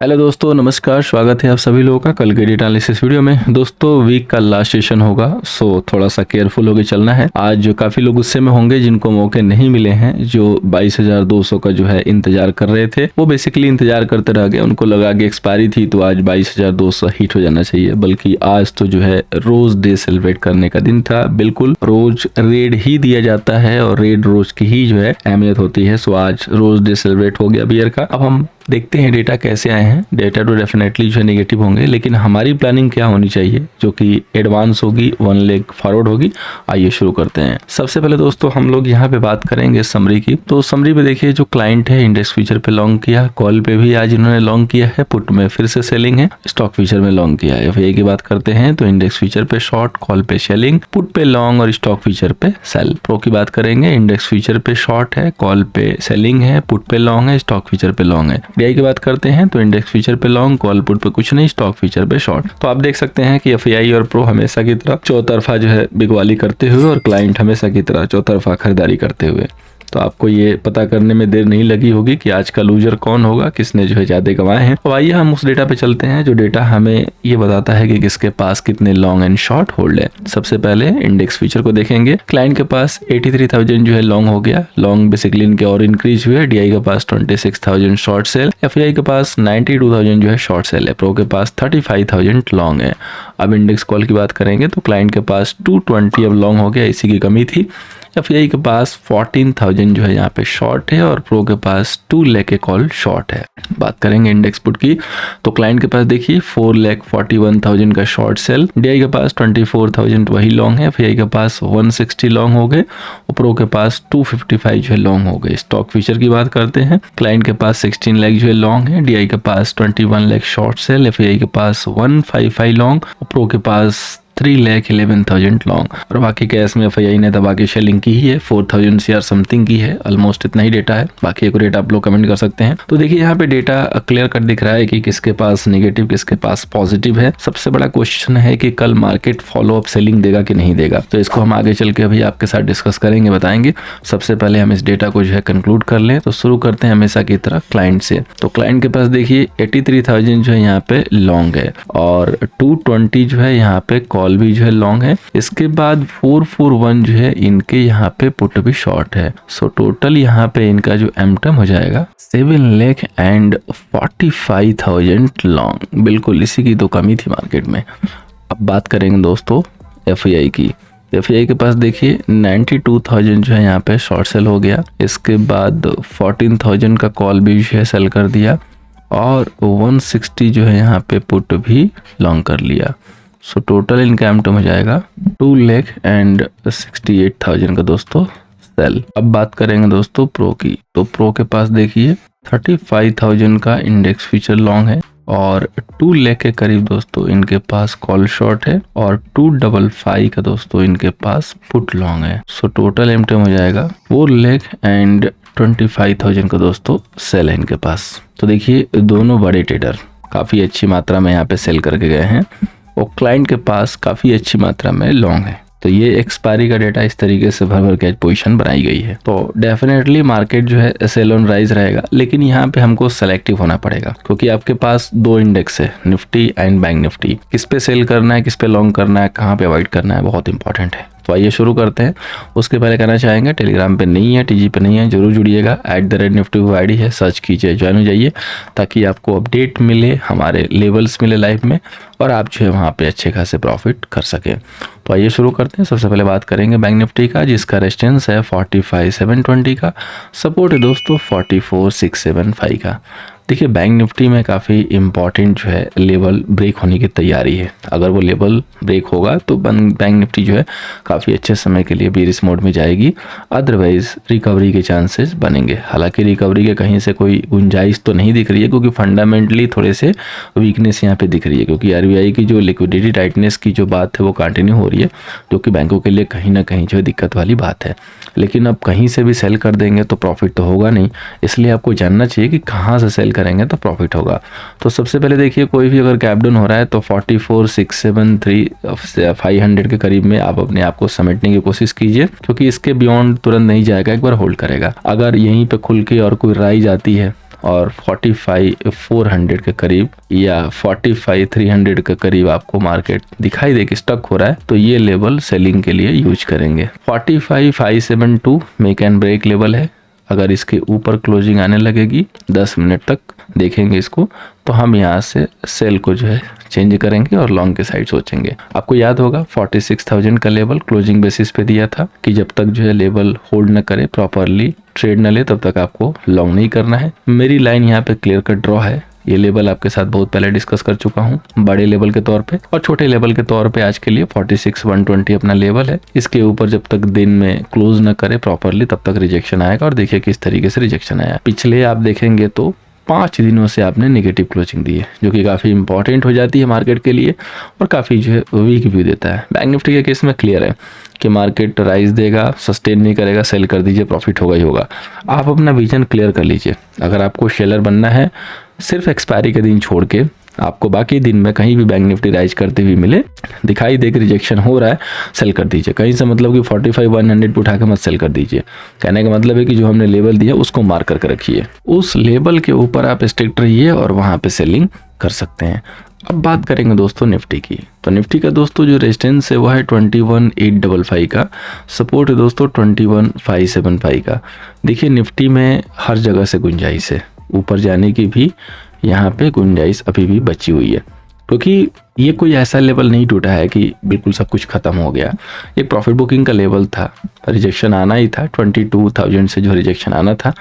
Hello दोस्तों, नमस्कार। स्वागत है आप सभी लोगों का कल के डेटा एनालिसिस वीडियो में। दोस्तों, वीक का लास्ट सेशन होगा, सो थोड़ा सा केयरफुल होकर चलना है। आज काफी लोग गुस्से में होंगे जिनको मौके नहीं मिले हैं, जो 22,200 का जो है इंतजार कर रहे थे। वो बेसिकली इंतजार करते रह गए, उनको लगा कि एक्सपायरी थी तो आज 22,200 हिट हो जाना चाहिए। बल्कि आज तो जो है रोज डे सेलिब्रेट करने का दिन था। बिल्कुल रोज रेड ही दिया जाता है और रेड रोज की ही जो है अहमियत होती है। सो आज रोज डे सेलिब्रेट हो गया बियर का। अब हम देखते हैं डेटा कैसे आए हैं। डेटा तो डेफिनेटली जो है नेगेटिव होंगे, लेकिन हमारी प्लानिंग क्या होनी चाहिए जो कि एडवांस होगी, वन लेग फॉरवर्ड होगी। आइए शुरू करते हैं। सबसे पहले दोस्तों हम लोग यहाँ पे बात करेंगे समरी की। तो समरी पे देखिए, जो क्लाइंट है इंडेक्स फ्यूचर पे लॉन्ग किया, कॉल पे भी आज इन्होंने लॉन्ग किया है, पुट में फिर से सेलिंग है, स्टॉक फ्यूचर में लॉन्ग किया है। एफआईआई की बात करते हैं तो इंडेक्स फ्यूचर पे शॉर्ट, कॉल पे सेलिंग, पुट पे लॉन्ग और स्टॉक फ्यूचर पे सेल। प्रो की बात करेंगे, इंडेक्स फ्यूचर पे शॉर्ट है, कॉल पे सेलिंग है, पुट पे लॉन्ग है, स्टॉक फ्यूचर पे लॉन्ग है। डीआई की बात करते हैं तो इंडेक्स फ्यूचर पे लॉन्ग, कॉल पुट पे कुछ नहीं, स्टॉक फ्यूचर पे शॉर्ट। तो आप देख सकते हैं कि एफआईआई और प्रो हमेशा की तरह चौतरफा जो है बिगवाली करते हुए और क्लाइंट हमेशा की तरह चौतरफा खरीदारी करते हुए। तो आपको ये पता करने में देर नहीं लगी होगी कि आज का लूजर कौन होगा, किसने जो है ज्यादा कमाए हैं। तो आइए हम उस डेटा पे चलते हैं जो डेटा हमें ये बताता है कि किसके पास कितने लॉन्ग एंड शॉर्ट होल्ड है। सबसे पहले इंडेक्स फ्यूचर को देखेंगे। क्लाइंट के पास 83,000 जो है लॉन्ग हो गया, लॉन्ग बेसिकली इनके और इंक्रीज हुए। डीआई के पास 26,000 शॉर्ट सेल, एफआईआई के पास 92,000 जो है शॉर्ट सेल है, प्रो के पास 35,000 लॉन्ग है। अब इंडेक्स कॉल की बात करेंगे तो क्लाइंट के पास 220 अब लॉन्ग हो गया, इसी की कमी थी। एफआईआई के पास 14,000 जो है यहाँ पे शॉर्ट है और प्रो के पास 2 लाख कॉल शॉर्ट है। बात करेंगे इंडेक्स पुट की तो क्लाइंट के पास देखिए 4,41,000 का शॉर्ट सेल, डीआई के पास 24,000 वही लॉन्ग है, एफआईआई के पास 160 लॉन्ग हो गए और प्रो के पास 255 जो है लॉन्ग हो गए। स्टॉक फ्यूचर की बात करते हैं, क्लाइंट के पास 16 लाख जो है लॉन्ग है, डीआई के पास 21 लाख शॉर्ट सेल, एफआईआई के पास 155 लॉन्ग और प्रो के पास 3,11,000 लॉन्ग। और बाकी केस में एफआईआई ने दबा के शेलिंग की ही है, 4,000 शेयर समथिंग की है। ऑलमोस्ट इतना ही डेटा है, बाकी एक डेटा आप लोग कमेंट कर सकते हैं। तो देखिए यहाँ पे डेटा क्लियर कट दिख रहा है कि किसके पास नेगेटिव किसके पास पॉजिटिव है। सबसे बड़ा क्वेश्चन है कि कल मार्केट फॉलो अप सेलिंग देगा कि नहीं देगा, तो इसको हम आगे चल के अभी आपके साथ डिस्कस करेंगे, बताएंगे। सबसे पहले हम इस डेटा को जो है कंक्लूड कर लें। तो शुरू करते हैं हमेशा की तरह क्लाइंट से। तो क्लाइंट के पास देखिए 83,000 जो है यहाँ पे लॉन्ग है और 220 जो है यहाँ पे कॉल भी जो है लॉन्ग है। इसके बाद 441 जो है इनके यहाँ पे पुट भी शॉर्ट है। सो टोटल यहाँ पे इनका जो एमटम हो जाएगा 7,45,000 लॉन्ग। बिल्कुल इसी की तो कमी थी मार्केट में। अब बात करेंगे दोस्तों एफआईआई की। एफआईआई के पास देखिए 92,000 जो है यहाँ पे शॉर्ट सेल हो गया। इसके बाद 14,000 का कॉल भी जो है सेल कर दिया और 160 जो है यहाँ पे पुट भी लॉन्ग कर लिया। सो टोटल इनका एमटम हो जाएगा 2,68,000 का दोस्तों सेल। अब बात करेंगे दोस्तों प्रो की। तो प्रो के पास देखिए 35,000 का इंडेक्स फ्यूचर लॉन्ग है और 2 लाख के करीब दोस्तों इनके पास कॉल शॉर्ट है और 255 का दोस्तों इनके पास पुट लॉन्ग है। सो टोटल एमटम हो जाएगा 4,25,000 का दोस्तों सेल है इनके पास। तो देखिए दोनों बड़े ट्रेडर काफी अच्छी मात्रा में यहाँ पे सेल करके गए हैं और क्लाइंट के पास काफी अच्छी मात्रा में लॉन्ग है। तो ये एक्सपायरी का डेटा इस तरीके से भर भर के पोजीशन बनाई गई है। तो डेफिनेटली मार्केट जो है सेल ऑन राइज रहेगा, लेकिन यहाँ पे हमको सेलेक्टिव होना पड़ेगा क्योंकि आपके पास 2 इंडेक्स है, निफ्टी एंड बैंक निफ्टी। किस पे सेल करना है, किस पे लॉन्ग करना है, कहाँ पे अवॉइड करना है, बहुत इंपॉर्टेंट है। तो आइए शुरू करते हैं। उसके पहले कहना चाहेंगे टेलीग्राम पे नहीं है, टीजी पे नहीं है, जरूर जुड़िएगा। @nifty आईडी है, सर्च कीजिए, ज्वाइन हो जाइए ताकि आपको अपडेट मिले, हमारे लेवल्स मिले लाइव में और आप जो है वहाँ पे अच्छे खासे प्रॉफिट कर सकें। तो आइए शुरू करते हैं। सबसे पहले बात करेंगे बैंक निफ्टी का, जिसका रेजिस्टेंस है 45,720 का, सपोर्ट है दोस्तों 44,675 का। देखिए बैंक निफ्टी में काफ़ी इंपॉर्टेंट जो है लेवल ब्रेक होने की तैयारी है। अगर वो लेवल ब्रेक होगा तो बैंक निफ्टी जो है काफ़ी अच्छे समय के लिए बेरिश मोड में जाएगी, अदरवाइज रिकवरी के चांसेस बनेंगे। हालांकि रिकवरी के कहीं से कोई गुंजाइश तो नहीं दिख रही है क्योंकि फंडामेंटली थोड़े से वीकनेस यहाँ पे दिख रही है, क्योंकि आरबीआई की जो लिक्विडिटी टाइटनेस की जो बात है वो कंटिन्यू हो रही है, जो कि बैंकों के लिए कहीं ना कहीं जो है दिक्कत वाली बात है। लेकिन अब कहीं से भी सेल कर देंगे तो प्रॉफिट तो होगा नहीं, इसलिए आपको जानना चाहिए कि कहाँ से सेल करेंगे तो प्रॉफिट होगा। तो सबसे पहले देखिए कोई भी अगर गैप डाउन हो रहा है तो 44,673,500 के करीब में आप अपने आप को समेटने की कोशिश कीजिए, क्योंकि इसके बियॉन्ड तुरंत नहीं जाएगा, एक बार होल्ड करेगा। अगर यहीं पे खुल के और कोई राइज आती है और 45,400 के करीब या 45,300 के करीब आपको मार्केट दिखाई दे कि स्टक हो रहा है, तो ये लेवल सेलिंग के लिए यूज करेंगे। 45,572 मेक एंड ब्रेक लेवल है। अगर इसके ऊपर क्लोजिंग आने लगेगी 10 मिनट तक देखेंगे इसको, तो हम यहाँ से सेल को जो है चेंज करेंगे और लॉन्ग के साइड सोचेंगे। आपको याद होगा 46,000 का लेवल क्लोजिंग बेसिस पे दिया था कि जब तक जो है लेवल होल्ड न करे, प्रॉपरली ट्रेड न ले, तब तक आपको लॉन्ग नहीं करना है। मेरी लाइन यहाँ पे क्लियर कट ड्रॉ है। ये लेवल आपके साथ बहुत पहले डिस्कस कर चुका हूँ, बड़े लेवल के तौर पे और छोटे लेवल के तौर पे आज के लिए 46,120 अपना लेवल है। इसके ऊपर जब तक दिन में क्लोज न करे प्रॉपरली, तब तक रिजेक्शन आएगा। और देखिए किस तरीके से रिजेक्शन आया। पिछले आप देखेंगे तो 5 दिनों से आपने नेगेटिव क्लोजिंग दी है, जो कि काफ़ी इंपॉर्टेंट हो जाती है मार्केट के लिए और काफ़ी जो है वीक व्यू देता है। बैंक निफ्टी के केस में क्लियर है कि मार्केट राइज देगा, सस्टेन नहीं करेगा, सेल कर दीजिए, प्रॉफिट होगा ही होगा। आप अपना विजन क्लियर कर लीजिए। अगर आपको शेलर बनना है, सिर्फ एक्सपायरी के दिन छोड़ के आपको बाकी दिन में कहीं भी बैंक निफ्टी राइज करते हुए मिले, दिखाई दे कि रिजेक्शन हो रहा है, सेल कर दीजिए। कहीं से मतलब कि 45,100 पे उठा के मत सेल कर दीजिए। कहने का मतलब है कि जो हमने लेवल दिया उसको मार्क करके रखिए, उस लेवल के ऊपर आप स्ट्रिक्ट रहिए और वहां पे सेलिंग कर सकते हैं। अब बात करेंगे दोस्तों निफ्टी की। तो निफ्टी का दोस्तों जो रेजिस्टेंस है वो है 21,855 का, सपोर्ट है दोस्तों 21,575 का। देखिए निफ्टी में हर जगह से गुंजाइश है, ऊपर जाने की भी यहाँ पे गुंजाइश अभी भी बची हुई है, क्योंकि ये कोई ऐसा लेवल नहीं टूटा है कि बिल्कुल सब कुछ खत्म हो गया। ये प्रॉफिट बुकिंग का लेवल था, रिजेक्शन आना ही था। 22,000 से जो रिजेक्शन आना था,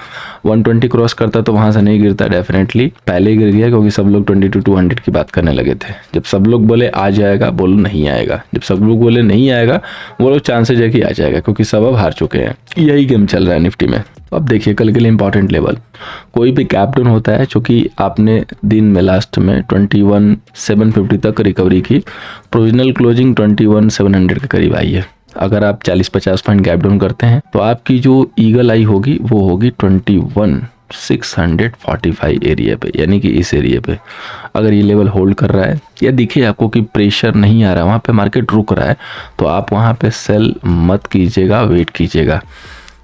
120 क्रॉस करता तो वहां से नहीं गिरता, डेफिनेटली पहले गिर गया, क्योंकि सब लोग 22,200 की बात करने लगे थे। जब सब लोग बोले आ जाएगा, बोलो नहीं आएगा। जब सब लोग बोले नहीं आएगा, बोलो चांसेज है कि आ जाएगा, क्योंकि सब अब हार चुके हैं। यही गेम चल रहा है निफ्टी में। अब देखिए कल के लिए इंपॉर्टेंट लेवल, कोई भी गैप डाउन होता है, चूंकि आपने दिन में लास्ट में 21,750 तक रिकवरी की, प्रोविजनल क्लोजिंग 21,700 के करीब आई है। अगर आप 40-50 पॉइंट गैप डाउन करते हैं तो आपकी जो ईगल आई होगी वो होगी 21,645 एरिया पे, यानी कि इस एरिया पे अगर ये लेवल होल्ड कर रहा है या दिखे आपको कि प्रेशर नहीं आ रहा, वहाँ पे मार्केट रुक रहा है, तो आप वहाँ पे सेल मत कीजिएगा, वेट कीजिएगा।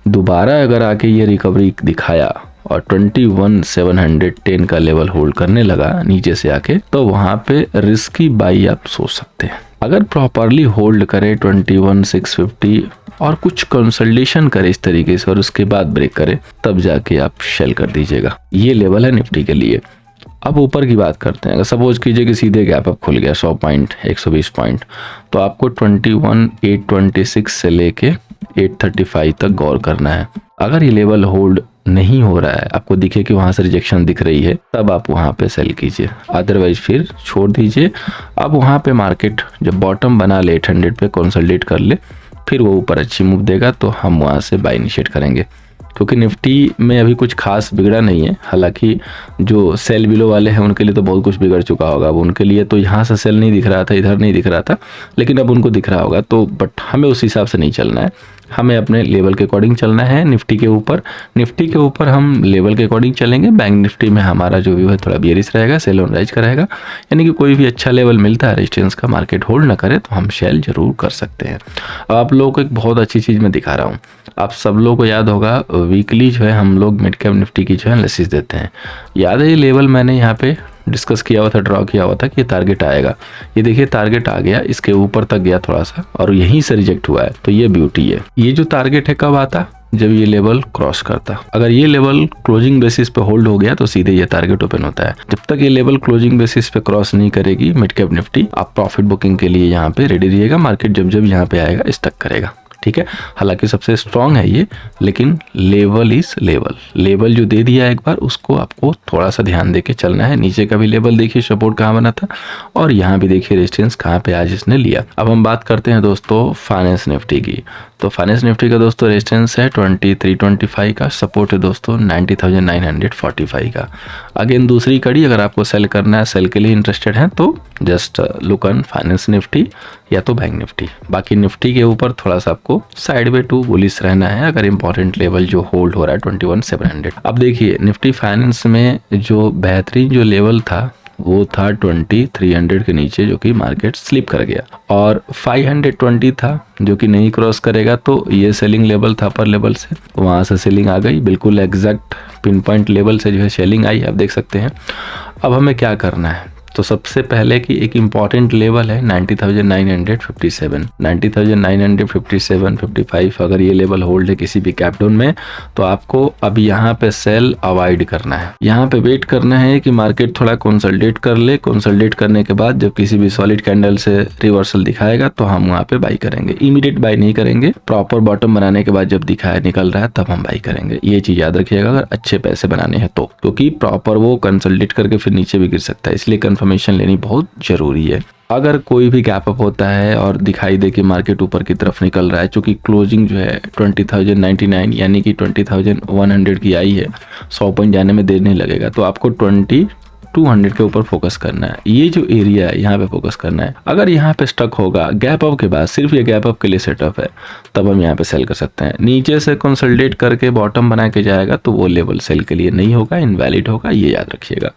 दोबारा अगर आके ये रिकवरी दिखाया और 21,710 का लेवल होल्ड करने लगा नीचे से आके, तो वहां पे रिस्की बाई आप सोच सकते हैं। अगर प्रॉपरली होल्ड करे 21,650 और कुछ कंसल्टेशन करे इस तरीके से और उसके बाद ब्रेक करे, तब जाके आप सेल कर दीजिएगा। ये लेवल है निफ्टी के लिए। अब ऊपर की बात करते हैं। अगर सपोज कीजिए कि सीधे गैप अप खुल गया 100 पॉइंट, 120 पॉइंट, तो आपको 21,826 से लेके 835 तक गौर करना है। अगर ये लेवल होल्ड नहीं हो रहा है, आपको दिखे कि वहां से रिजेक्शन दिख रही है, तब आप वहां पे सेल कीजिए, अदरवाइज फिर छोड़ दीजिए। अब वहां पे मार्केट जब बॉटम बना ले 800 पे कंसोलिडेट कर ले, फिर वो ऊपर अच्छी मूव देगा तो हम वहां से बाय इनिशिएट करेंगे, क्योंकि निफ्टी में अभी कुछ खास बिगड़ा नहीं है। हालांकि जो सेल बिलो वाले हैं उनके लिए तो बहुत कुछ बिगड़ चुका होगा। अब उनके लिए तो यहाँ से सेल नहीं दिख रहा था, इधर नहीं दिख रहा था, लेकिन अब उनको दिख रहा होगा। तो बट हमें उस हिसाब से नहीं चलना है, हमें अपने लेवल के अकॉर्डिंग चलना है। निफ्टी के ऊपर हम लेवल के अकॉर्डिंग चलेंगे। बैंक निफ्टी में हमारा जो व्यू है थोड़ा बियरिश रहेगा, सेल ऑन राइज का रहेगा, यानी कि कोई भी अच्छा लेवल मिलता है रेजिस्टेंस का, मार्केट होल्ड ना करे तो हम सेल जरूर कर सकते हैं। अब आप लोगों को एक बहुत अच्छी चीज़ मैं दिखा रहा हूँ। आप सब लोगों को याद होगा वीकली जो है हम लोग मिड कैप निफ्टी की जो है एनालिसिस देते हैं। याद है ये लेवल मैंने यहाँ पे डिस्कस किया हुआ था, ड्रॉ किया हुआ था कि ये टारगेट आएगा। ये देखिए टारगेट आ गया, इसके ऊपर तक गया थोड़ा सा और यहीं से रिजेक्ट हुआ है। तो ये ब्यूटी है। ये जो टारगेट है कब आता, जब ये लेवल क्रॉस करता। अगर ये लेवल क्लोजिंग बेसिस पे होल्ड हो गया तो सीधे ये टारगेट ओपन होता है। जब तक ये लेवल क्लोजिंग बेसिस पे क्रॉस नहीं करेगी मिड कैप निफ्टी, आप प्रॉफिट बुकिंग के लिए यहाँ पे रेडी रहिएगा। मार्केट जब जब यहाँ पे आएगा स्टक करेगा, ठीक है। हालांकि सबसे स्ट्रांग है ये, लेकिन लेवल इज लेवल जो दे दिया एक बार, उसको आपको थोड़ा सा ध्यान देके चलना है। नीचे का भी लेवल देखिए सपोर्ट कहाँ बना था और यहाँ भी देखिए रेजिस्टेंस कहाँ पे आज इसने लिया। अब हम बात करते हैं दोस्तों फाइनेंस निफ्टी की। तो फाइनेंस निफ्टी का दोस्तों रेजिस्टेंस है 23,325 का, सपोर्ट है दोस्तों 90,945 का। अगेन दूसरी कड़ी, अगर आपको सेल करना है, सेल के लिए इंटरेस्टेड है तो just look on finance Nifty या तो बैंक निफ्टी। बाकी निफ्टी के ऊपर थोड़ा सा आपको साइड वे टू बुलिश रहना है, अगर इंपॉर्टेंट लेवल जो होल्ड हो रहा है 21,700। अब देखिए निफ्टी फाइनेंस में जो बेहतरीन जो लेवल था वो था 20,300 के नीचे, जो कि मार्केट स्लिप कर गया, और 520 था जो कि नहीं क्रॉस करेगा, तो ये सेलिंग लेवल था अपर लेवल से, वहां से सेलिंग आ गई। बिल्कुल एग्जैक्ट पिन पॉइंट लेवल से जो है सेलिंग आई, आप देख सकते हैं। अब हमें क्या करना है, तो सबसे पहले कि एक इम्पॉर्टेंट लेवल है 90,957, 90,957, 55 अगर ये लेवल होल्ड है किसी भी कैप डाउन में, तो आपको अब यहाँ पे सेल अवॉइड करना है। यहाँ पे वेट करना है कि मार्केट थोड़ा कंसोलिडेट कर ले, कंसोलिडेट करने के बाद जब किसी भी सॉलिड कैंडल से रिवर्सल दिखाएगा तो हम वहाँ पे बाई करेंगे। इमीडिएट बाई नहीं करेंगे, प्रॉपर बॉटम बनाने के बाद जब दिखाया निकल रहा है तब हम बाई करेंगे। ये चीज याद रखिएगा अगर अच्छे पैसे बनाने हैं तो, क्योंकि प्रॉपर वो कंसोलिडेट करके फिर नीचे भी गिर सकता है, इसलिए कंफर्मेशन लेनी बहुत जरूरी है। अगर कोई भी गैप अप होता है और दिखाई दे कि मार्केट ऊपर की तरफ निकल रहा है, चूंकि क्लोजिंग जो है 20,099 यानी कि 20,100 की आई है, 100 पॉइंट जाने में देर नहीं लगेगा, तो आपको 200 के ऊपर फोकस करना है। ये जो एरिया है यहाँ पे फोकस करना है। अगर यहाँ पे स्टक होगा गैप अप के बाद, सिर्फ ये गैप अप के लिए सेटअप है, तब हम यहाँ पे सेल कर सकते हैं। नीचे से कंसोलिडेट करके बॉटम बना के जाएगा तो वो लेवल सेल के लिए नहीं होगा, इनवैलिड होगा, ये याद रखिएगा।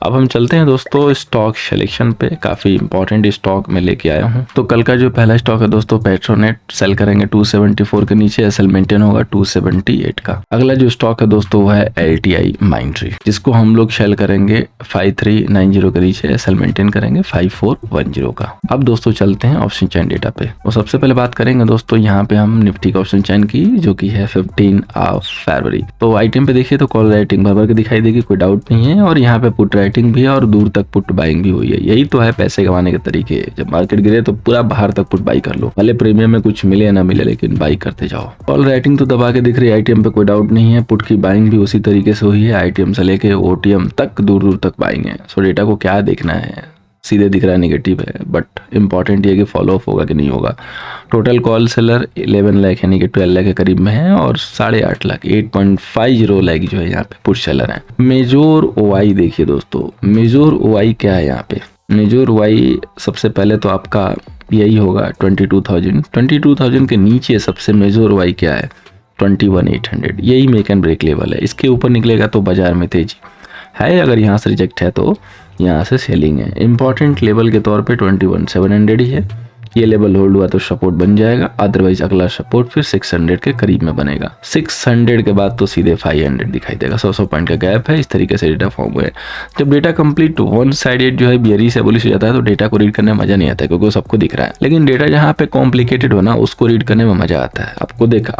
अब हम चलते हैं दोस्तों स्टॉक सिलेक्शन पे। काफी इंपॉर्टेंट स्टॉक में लेके आया हूँ। तो कल का जो पहला स्टॉक है दोस्तों पेट्रोनेट, सेल करेंगे 274 के नीचे, एसएल मेंटेन होगा 278 का। अगला जो स्टॉक है दोस्तों वो है LTI माइंड्री, जिसको हम लोग सेल करेंगे 5390 के नीचे, एसएल मेंटेन करेंगे 5410 का। अब दोस्तों चलते हैं ऑप्शन चेन डेटा पे। और सबसे पहले बात करेंगे दोस्तों यहाँ पे हम निफ्टी का ऑप्शन चेन की, जो कि है 15 फरवरी। तो आइटम पे देखिए तो कॉल राइटिंग भर के दिखाई देगी, कोई डाउट नहीं है, और यहाँ पे पुट राइटिंग भी है और दूर तक पुट बाइंग भी हुई है। यही तो है पैसे कमाने के तरीके। जब मार्केट गिरे तो पूरा बाहर तक पुट बाई कर लो, भले प्रीमियम में कुछ मिले या ना मिले, लेकिन बाई करते जाओ। कॉल राइटिंग तो दबा के दिख रही है आईटीएम पे, कोई डाउट नहीं है। पुट की बाइंग भी उसी तरीके से हुई है, आईटीएम से लेके ओटीएम तक दूर दूर तक बाइंग है। सो डेटा को क्या देखना है, सीधे दिख रहा है नेगेटिव है, बट इंपॉर्टेंट ये कि फॉलो अप होगा कि नहीं होगा। टोटल कॉल सेलर 11 लाख यानी कि 12 लाख के करीब में है, और 8.5 लाख 8.50 लाख जो है यहाँ पे पुट सेलर है। मेजोर ओआई देखिए दोस्तों, मेजोर ओआई क्या है यहाँ पे। मेजोर ओआई सबसे पहले तो आपका यही होगा 22,000 के नीचे सबसे मेजोर ओआई क्या है 21,800, यही मेक एंड ब्रेक लेवल है। इसके ऊपर निकलेगा तो बाजार में तेजी है, अगर यहाँ से रिजेक्ट है तो यहाँ से सेलिंग है। इंपॉर्टेंट लेवल के तौर पे 21,700 ही है, ये लेवल होल्ड हुआ तो सपोर्ट बन जाएगा, अदरवाइज अगला सपोर्ट फिर 600 के करीब में बनेगा। 600 के बाद तो सीधे 500 दिखाई देगा। 100 पॉइंट का गैप है, इस तरीके से डेटा फॉर्म हुआ है। जब डेटा कंप्लीट वन साइडेड जो है बियरिश बुलिश हो जाता है तो डेटा को रीड करने में मजा नहीं आता है, क्योंकि वो सबको दिख रहा है। लेकिन डेटा जहाँ पे कॉम्प्लिकेटेड हो ना, उसको रीड करने में मजा आता है।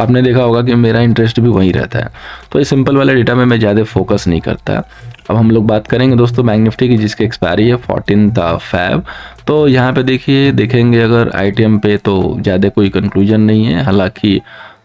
आपने देखा होगा कि मेरा इंटरेस्ट भी वहीं रहता है, तो इस सिंपल वाले डेटा में मैं ज़्यादा फोकस नहीं करता। अब हम लोग बात करेंगे दोस्तों बैंक निफ्टी की, जिसकी एक्सपायरी है 14 फेब। तो यहाँ पे देखेंगे अगर आईटीएम पे तो ज़्यादा कोई कंक्लूजन नहीं है। हालांकि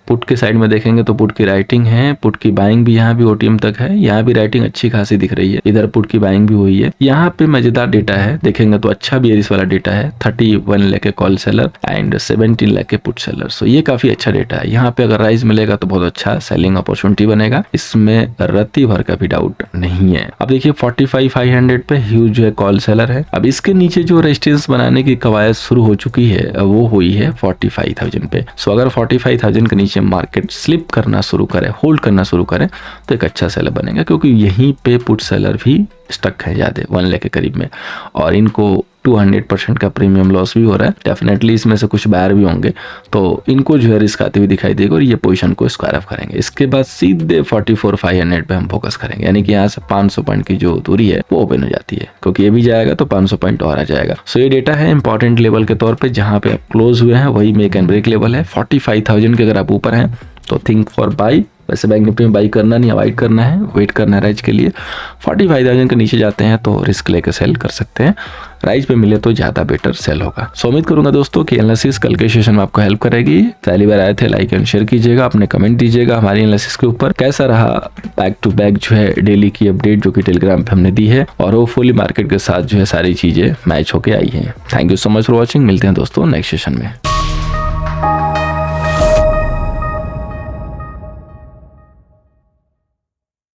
पुट के साइड में देखेंगे तो पुट की राइटिंग है, पुट की बाइंग भी यहाँ भी ओटीएम तक है, यहाँ भी राइटिंग अच्छी खासी दिख रही है, इधर पुट की बाइंग भी हुई है। यहाँ पे मजेदार डेटा है, देखेंगे तो अच्छा बियरिश वाला डेटा है। 31 लाख के कॉल सेलर एंड 17 लाख के पुट सेलर। सो ये काफी अच्छा डेटा है। यहाँ पे अगर राइज मिलेगा तो बहुत अच्छा सेलिंग अपॉर्चुनिटी बनेगा, इसमें रत्ती भर का भी डाउट नहीं है। अब देखिए 45,500 पे ह्यूज जो है कॉल सेलर है। अब इसके नीचे जो रेजिस्टेंस बनाने की कवायद शुरू हो चुकी है वो हुई है 45,000 पे। सो अगर 45,000 के नीचे मार्केट स्लिप करना शुरू करे, होल्ड करना शुरू करे, तो एक अच्छा सेलर बनेगा, क्योंकि यहीं पे पुट सेलर भी स्टक है ज्यादा 1 लाख के करीब में, और इनको 200% का प्रीमियम लॉस भी हो रहा है। डेफिनेटली इसमें से कुछ बायर भी होंगे, तो इनको जो है रिस्क आते हुए दिखाई देगा और ये पोजीशन को स्क्वायर ऑफ करेंगे। इसके बाद सीधे 44,500 पे हम फोकस करेंगे, यानी कि यहाँ से 500 पॉइंट की जो दूरी है वो ओपन हो जाती है, क्योंकि ये भी जाएगा तो 500 पॉइंट और आ जाएगा। सो ये डेटा है इंपॉर्टेंट लेवल के तौर पर, जहाँ पे आप क्लोज हुए हैं वही मेक एंड ब्रेक लेवल है। 45,000 के अगर आप ऊपर हैं तो थिंक फॉर बाई। वैसे बैंक निफ्टी में बाई करना नहीं, अवॉइड करना है, वेट करना है राइज के लिए। 45,000 के नीचे जाते हैं तो रिस्क लेकर सेल कर सकते हैं, राइज पे मिले तो ज्यादा बेटर सेल होगा। सो उम्मीद करूंगा दोस्तों कि एनालिसिस कल के सेशन में आपको हेल्प करेगी। पहली बार आए थे लाइक एंड शेयर कीजिएगा, अपने कमेंट दीजिएगा हमारी एनालिसिस के ऊपर कैसा रहा। बैक टू बैक जो है डेली की अपडेट जो कि टेलीग्राम पे हमने दी है, और होपफुली मार्केट के साथ जो है सारी चीजें मैच होके आई है। Thank you so much for watching, मिलते हैं दोस्तों नेक्स्ट सेशन में।